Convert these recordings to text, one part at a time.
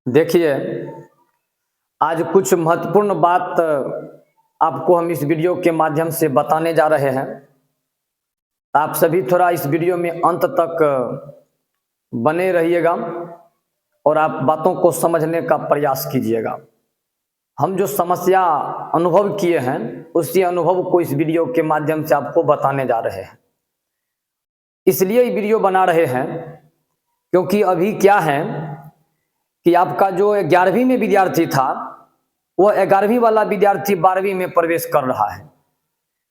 देखिए, आज कुछ महत्वपूर्ण बात आपको हम इस वीडियो के माध्यम से बताने जा रहे हैं। आप सभी थोड़ा इस वीडियो में अंत तक बने रहिएगा और आप बातों को समझने का प्रयास कीजिएगा। हम जो समस्या अनुभव किए हैं, उसी अनुभव को इस वीडियो के माध्यम से आपको बताने जा रहे हैं। इसलिए ये वीडियो बना रहे हैं क्योंकि अभी क्या है कि आपका जो 11वीं में विद्यार्थी था, वो 11वीं वाला विद्यार्थी 12वीं में प्रवेश कर रहा है।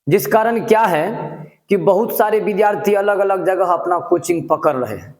जिस कारण क्या है कि बहुत सारे विद्यार्थी अलग अलग जगह अपना कोचिंग पकड़ रहे हैं।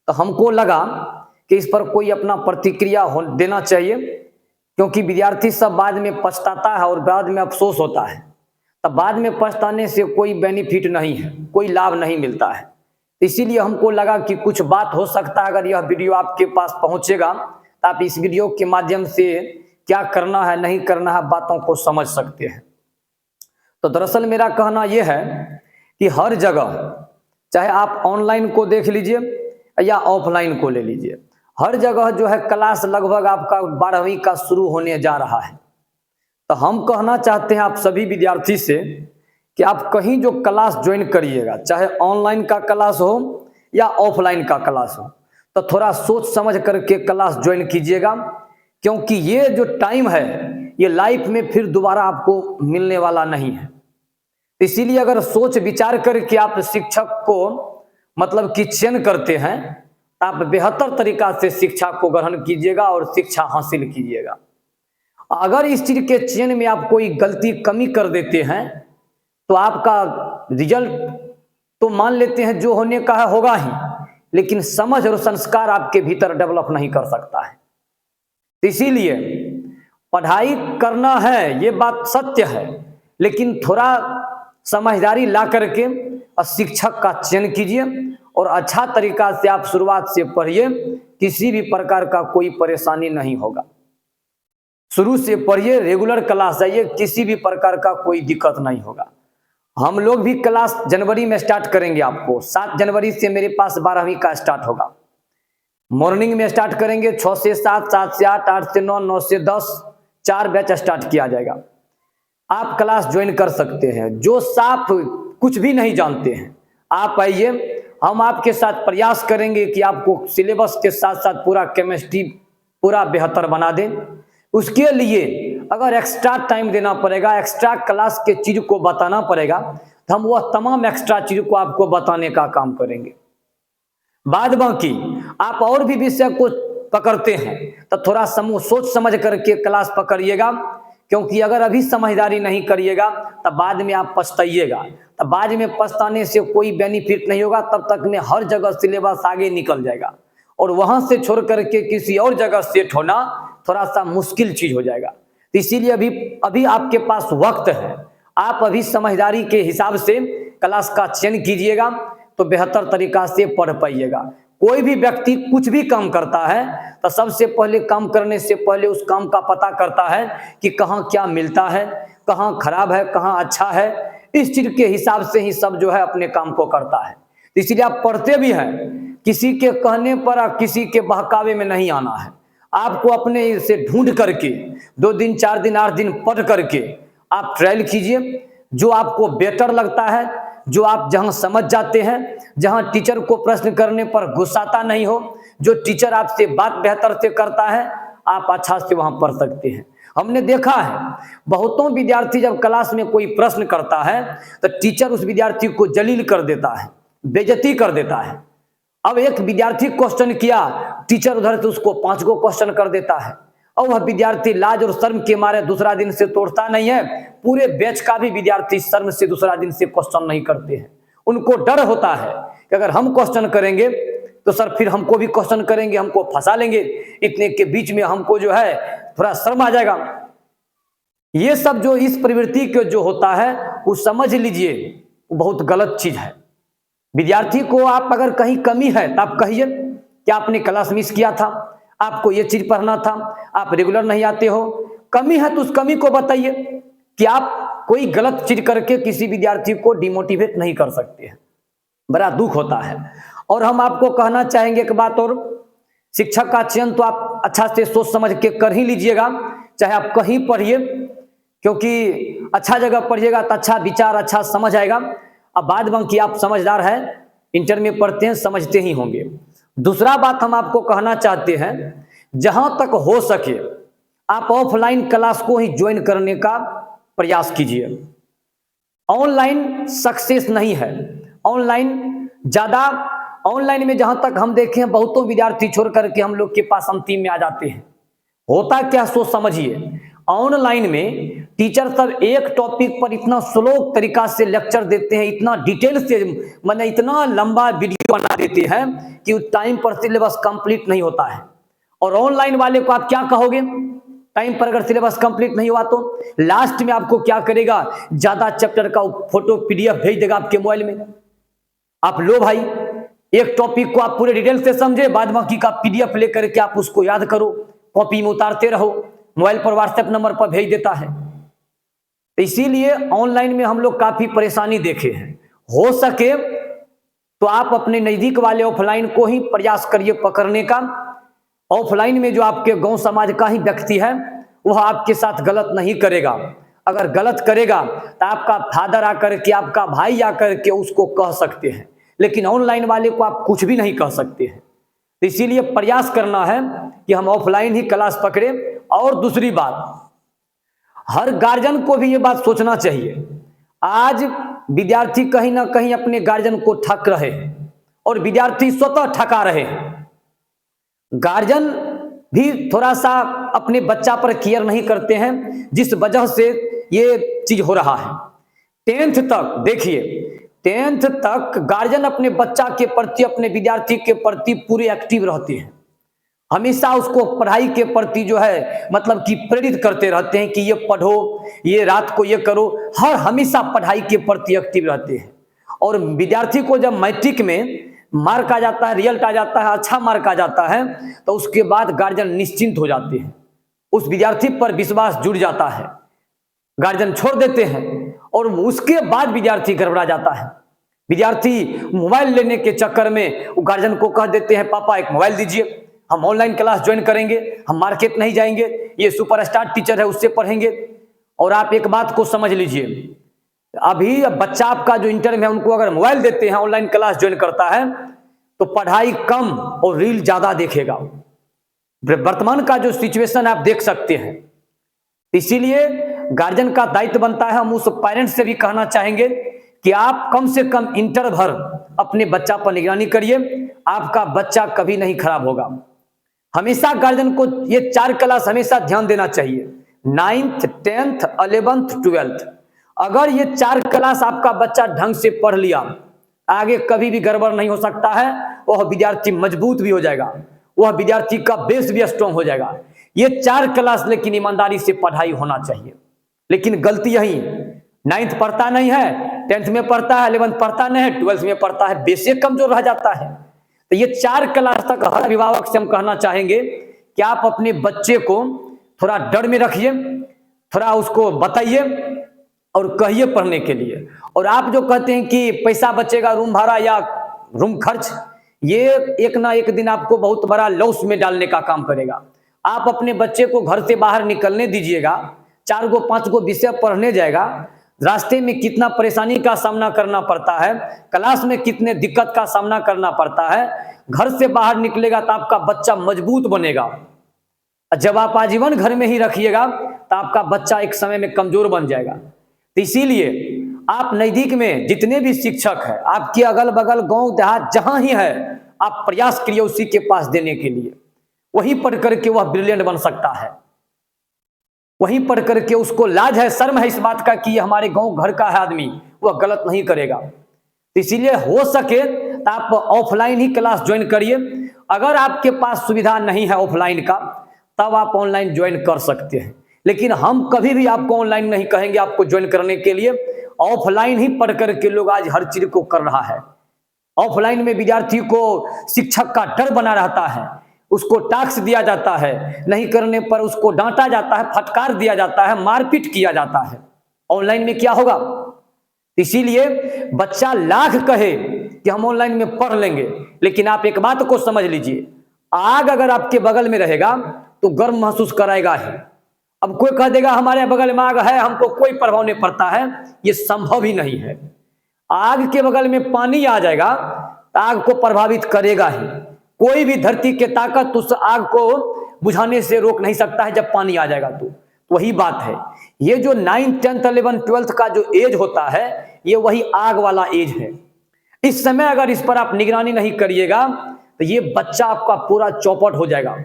तो हमको लगा कि इस पर कोई अपना प्रतिक्रिया देना चाहिए, क्योंकि विद्यार्थी सब बाद में पछताता है और बाद में अफसोस होता है। तब बाद में पछताने से कोई बेनिफिट नहीं है, कोई लाभ नहीं मिलता है। इसीलिए हमको लगा कि कुछ बात हो सकता है, अगर यह वीडियो आपके पास पहुंचेगा तो आप इस वीडियो के माध्यम से क्या करना है नहीं करना है बातों को समझ सकते हैं। तो दरअसल मेरा कहना यह है कि हर जगह, चाहे आप ऑनलाइन को देख लीजिए या ऑफलाइन को ले लीजिए, हर जगह जो है क्लास लगभग आपका 12वीं का शुरू होने जा रहा है। तो हम कहना चाहते हैं आप सभी विद्यार्थी से कि आप कहीं जो क्लास ज्वाइन करिएगा, चाहे ऑनलाइन का क्लास हो या ऑफलाइन का क्लास हो, तो थोड़ा सोच समझ करके क्लास ज्वाइन कीजिएगा, क्योंकि ये जो टाइम है ये लाइफ में फिर दोबारा आपको मिलने वाला नहीं है। इसीलिए अगर सोच विचार करके आप शिक्षक को मतलब कि चयन करते हैं, तो आप बेहतर तरीका से शिक्षा को ग्रहण कीजिएगा और शिक्षा हासिल कीजिएगा। अगर इस चीज के चयन में आप कोई गलती कमी कर देते हैं तो आपका रिजल्ट तो मान लेते हैं जो होने का है होगा ही, लेकिन समझ और संस्कार आपके भीतर डेवलप नहीं कर सकता है। इसीलिए पढ़ाई करना है, ये बात सत्य है, लेकिन थोड़ा समझदारी ला करके शिक्षक का चयन कीजिए और अच्छा तरीका से आप शुरुआत से पढ़िए। किसी भी प्रकार का कोई परेशानी नहीं होगा। शुरू से पढ़िए, रेगुलर क्लास जाइए, किसी भी प्रकार का कोई दिक्कत नहीं होगा। हम लोग भी क्लास जनवरी में स्टार्ट करेंगे। आपको 7 जनवरी से मेरे पास 12वीं का स्टार्ट होगा। मॉर्निंग में स्टार्ट करेंगे 6 से 7, 7 से 8, 8 से 9, 9 से 10, 4 बैच स्टार्ट किया जाएगा। आप क्लास ज्वाइन कर सकते हैं। जो साफ कुछ भी नहीं जानते हैं, आप आइए, हम आपके साथ प्रयास करेंगे कि आपको सिलेबस के साथ साथ पूरा केमिस्ट्री पूरा बेहतर बना दें। उसके लिए अगर एक्स्ट्रा टाइम देना पड़ेगा, एक्स्ट्रा क्लास के चीज को बताना पड़ेगा, तो हम वह तमाम एक्स्ट्रा चीज को आपको बताने का काम करेंगे। बाद बाकी आप और भी विषय को पकड़ते हैं तो थोड़ा सोच समझ करके क्लास पकड़िएगा, क्योंकि अगर अभी समझदारी नहीं करिएगा तब बाद में आप पछताइएगा। तब बाद में पछताने से कोई बेनिफिट नहीं होगा। तब तक में हर जगह सिलेबस आगे निकल जाएगा और वहां से छोड़ करके किसी और जगह सेट होना थोड़ा सा मुश्किल चीज हो जाएगा। तो इसीलिए अभी आपके पास वक्त है। आप अभी समझदारी के हिसाब से क्लास का चयन कीजिएगा तो बेहतर तरीका से पढ़ पाइएगा। कोई भी व्यक्ति कुछ भी काम करता है तो सबसे पहले काम करने से पहले उस काम का पता करता है कि कहाँ क्या मिलता है, कहाँ खराब है, कहाँ अच्छा है। इस चीज के हिसाब से ही सब जो है अपने काम को करता है। इसलिए आप पढ़ते भी हैं, किसी के कहने पर किसी के बहकावे में नहीं आना है। आपको अपने से ढूंढ करके 2 दिन 4 दिन 8 दिन पढ़ करके आप ट्रायल कीजिए। जो आपको बेटर लगता है, जो आप जहां समझ जाते हैं, जहां टीचर को प्रश्न करने पर गुस्साता नहीं हो, जो टीचर आपसे बात बेहतर से करता है, आप अच्छा से वहां पढ़ सकते हैं। हमने देखा है बहुतों विद्यार्थी जब क्लास में कोई प्रश्न करता है तो टीचर उस विद्यार्थी को जलील कर देता है, बेइज्जती कर देता है। अब एक विद्यार्थी क्वेश्चन किया, टीचर उधर से उसको 5 गो क्वेश्चन कर देता है और वह विद्यार्थी लाज और शर्म के मारे दूसरा दिन से तोड़ता नहीं है। पूरे बैच का भी विद्यार्थी शर्म से दूसरा दिन से क्वेश्चन नहीं करते हैं। उनको डर होता है कि अगर हम क्वेश्चन करेंगे तो सर फिर हमको भी क्वेश्चन करेंगे, हमको फंसा लेंगे, इतने के बीच में हमको जो है थोड़ा शर्म आ जाएगा। ये सब जो इस प्रवृत्ति के जो होता है वो समझ लीजिए बहुत गलत चीज है। विद्यार्थी को आप अगर कहीं कमी है तो आप कहिए कि आपने क्लास मिस किया था, आपको ये चीज पढ़ना था, आप रेगुलर नहीं आते हो। कमी है तो उस कमी को बताइए कि आप कोई गलत चीज करके किसी विद्यार्थी को डिमोटिवेट नहीं कर सकते हैं। बड़ा दुख होता है। और हम आपको कहना चाहेंगे एक बात और, शिक्षक का चयन तो आप आप अच्छा से सोच समझ के कर ही लीजिएगा, चाहे आप कहीं पढ़िए, क्योंकि अच्छा जगह पढ़िएगा तो अच्छा विचार, अच्छा समझ आएगा। अब बाद बाकी आप समझदार हैं, इंटर में पढ़ते हैं, समझते ही होंगे। दूसरा बात हम आपको कहना चाहते हैं, जहां तक हो सके आप ऑफलाइन क्लास को ही ज्वाइन करने का प्रयास कीजिए। ऑनलाइन सक्सेस नहीं है, ऑनलाइन में जहां तक हम देखें हैं, बहुतों विद्यार्थी छोड़ करके हम लोग के पास अंतिम में आ जाते हैं। होता क्या, सोच समझिए। ऑनलाइन में टीचर सब एक टॉपिक पर इतना स्लो तरीका से लेक्चर देते हैं, इतना डिटेल से, माने इतना लंबा वीडियो बना देते हैं कि टाइम पर सिलेबस कंप्लीट नहीं होता है। और ऑनलाइन वाले को आप क्या कहोगे, टाइम पर अगर सिलेबस कंप्लीट नहीं हुआ तो लास्ट में आपको क्या करेगा, ज्यादा चैप्टर का फोटो पीडीएफ भेज देगा आपके मोबाइल में। आप लो भाई, एक टॉपिक को आप पूरे डिटेल से समझे, बाद बाकी का पीडीएफ लेकर के आप उसको याद करो, कॉपी में उतारते रहो, मोबाइल पर व्हाट्सएप नंबर पर भेज देता है। तो इसीलिए ऑनलाइन में हम लोग काफी परेशानी देखे हैं। हो सके तो आप अपने नजदीक वाले ऑफलाइन को ही प्रयास करिए पकड़ने का। ऑफलाइन में जो आपके गांव समाज का ही व्यक्ति है वह आपके साथ गलत नहीं करेगा। अगर गलत करेगा तो आपका फादर आकर के, आपका भाई आकर के उसको कह सकते हैं, लेकिन ऑनलाइन वाले को आप कुछ भी नहीं कह सकते हैं। तो इसीलिए प्रयास करना है कि हम ऑफलाइन ही क्लास पकड़े। और दूसरी बात, हर गार्जियन को भी ये बात सोचना चाहिए, आज विद्यार्थी कहीं ना कहीं अपने गार्जियन को ठग रहे हैं और विद्यार्थी स्वतः ठगा रहे हैं। गार्जियन भी थोड़ा सा अपने बच्चा पर केयर नहीं करते हैं, जिस वजह से ये चीज हो रहा है। 10th तक देखिए, 10th तक गार्जियन अपने बच्चा के प्रति, अपने विद्यार्थी के प्रति पूरे एक्टिव रहते हैं, हमेशा उसको पढ़ाई के प्रति जो है मतलब कि प्रेरित करते रहते हैं कि ये पढ़ो, ये रात को ये करो, हर हमेशा पढ़ाई के प्रति एक्टिव रहते हैं। और विद्यार्थी को जब मैट्रिक में मार्क आ जाता है, रिजल्ट आ जाता है, अच्छा मार्क आ जाता है, तो उसके बाद गार्जियन निश्चिंत हो जाते हैं, उस विद्यार्थी पर विश्वास जुड़ जाता है, गार्जियन छोड़ देते हैं और उसके बाद विद्यार्थी गड़बड़ा जाता है। विद्यार्थी मोबाइल लेने के चक्कर में वो गार्जियन को कह देते हैं, पापा एक मोबाइल दीजिए, हम ऑनलाइन क्लास ज्वाइन करेंगे, हम मार्केट नहीं जाएंगे, ये सुपरस्टार टीचर है उससे पढ़ेंगे। और आप एक बात को समझ लीजिए, अभी बच्चा आपका जो इंटर में है उनको अगर मोबाइल देते हैं, ऑनलाइन क्लास ज्वाइन करता है, तो पढ़ाई कम और रील ज्यादा देखेगा। वर्तमान का जो सिचुएशन आप देख सकते हैं, इसीलिए गार्जियन का दायित्व बनता है, हम उस पेरेंट्स से भी कहना चाहेंगे कि आप कम से कम इंटर भर अपने बच्चा पर निगरानी करिए, आपका बच्चा कभी नहीं खराब होगा। हमेशा गार्जियन को ये 4 क्लास हमेशा ध्यान देना चाहिए, 9th, 10th, 11th, 12th। अगर ये 4 क्लास आपका बच्चा ढंग से पढ़ लिया, आगे कभी भी गड़बड़ नहीं हो सकता है, वह विद्यार्थी मजबूत भी हो जाएगा, वह विद्यार्थी का बेस भी स्ट्रॉन्ग हो जाएगा। ये 4 क्लास लेकिन ईमानदारी से पढ़ाई होना चाहिए। लेकिन गलती यही, 9th पढ़ता नहीं है, 10th में पढ़ता है, 11th पढ़ता नहीं है, 12th में पढ़ता है, बेस कमजोर रह जाता है। तो ये 4 क्लास तक हर अभिभावक से हम कहना चाहेंगे कि आप अपने बच्चे को थोड़ा डर में रखिए, थोड़ा उसको बताइए और कहिए पढ़ने के लिए। और आप जो कहते हैं कि पैसा बचेगा रूम भाड़ा या रूम खर्च, ये एक ना एक दिन आपको बहुत बड़ा लॉस में डालने का काम करेगा। आप अपने बच्चे को घर से बाहर निकलने दीजिएगा, 4 गो 5 गो विषय पढ़ने जाएगा, रास्ते में कितना परेशानी का सामना करना पड़ता है, क्लास में कितने दिक्कत का सामना करना पड़ता है। घर से बाहर निकलेगा तो आपका बच्चा मजबूत बनेगा। जब आप आजीवन घर में ही रखिएगा तो आपका बच्चा एक समय में कमजोर बन जाएगा। तो इसीलिए आप नजदीक में जितने भी शिक्षक है, आपके अगल बगल गांव देहात जहां ही है, आप प्रयास करिए उसी के पास देने के लिए। वहीं पढ़ करके वह ब्रिलियंट बन सकता है, वहीं पढ़ करके उसको लाज है, शर्म है इस बात का कि हमारे गांव घर का है आदमी, वह गलत नहीं करेगा। तो इसीलिए हो सके तो आप ऑफलाइन ही क्लास ज्वाइन करिए। अगर आपके पास सुविधा नहीं है ऑफलाइन का, तब आप ऑनलाइन ज्वाइन कर सकते हैं। लेकिन हम कभी भी आपको ऑनलाइन नहीं कहेंगे आपको ज्वाइन करने के लिए। ऑफलाइन ही पढ़ करके लोग आज हर चीज को कर रहा है। ऑफलाइन में विद्यार्थी को शिक्षक का डर बना रहता है, उसको टास्क दिया जाता है, नहीं करने पर उसको डांटा जाता है, फटकार दिया जाता है, मारपीट किया जाता है। ऑनलाइन में क्या होगा? इसीलिए बच्चा लाख कहे कि हम ऑनलाइन में पढ़ लेंगे, लेकिन आप एक बात को समझ लीजिए, आग अगर आपके बगल में रहेगा तो गर्म महसूस कराएगा ही। अब कोई कह देगा हमारे बगल में आग है, हमको कोई प्रभाव नहीं पड़ता है, ये संभव ही नहीं है। आग के बगल में पानी आ जाएगा तो आग को प्रभावित करेगा ही। कोई भी धरती के ताकत उस आग को बुझाने से रोक नहीं सकता है जब पानी आ जाएगा तो वही बात है। ये जो 9th 10th 11th 12th का जो एज होता है ये वही आग वाला एज है। इस समय अगर इस पर आप निगरानी नहीं करिएगा तो ये बच्चा आपका पूरा चौपट हो जाएगा।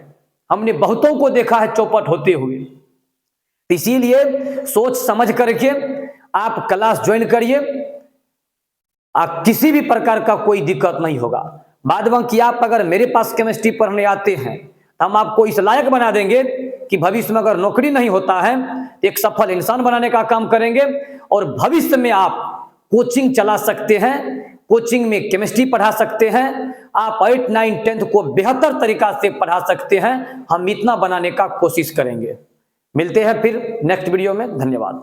हमने बहुतों को देखा है चौपट होते हुए। इसीलिए सोच समझ करके आप क्लास ज्वाइन करिए, आप किसी भी प्रकार का कोई दिक्कत नहीं होगा। बाद बाकी आप अगर मेरे पास केमिस्ट्री पढ़ने आते हैं तो हम आपको इस लायक बना देंगे कि भविष्य में अगर नौकरी नहीं होता है तो एक सफल इंसान बनाने का काम करेंगे और भविष्य में आप कोचिंग चला सकते हैं, कोचिंग में केमिस्ट्री पढ़ा सकते हैं, आप 8, 9, 10th को बेहतर तरीका से पढ़ा सकते हैं। हम इतना बनाने का कोशिश करेंगे। मिलते हैं फिर नेक्स्ट वीडियो में। धन्यवाद।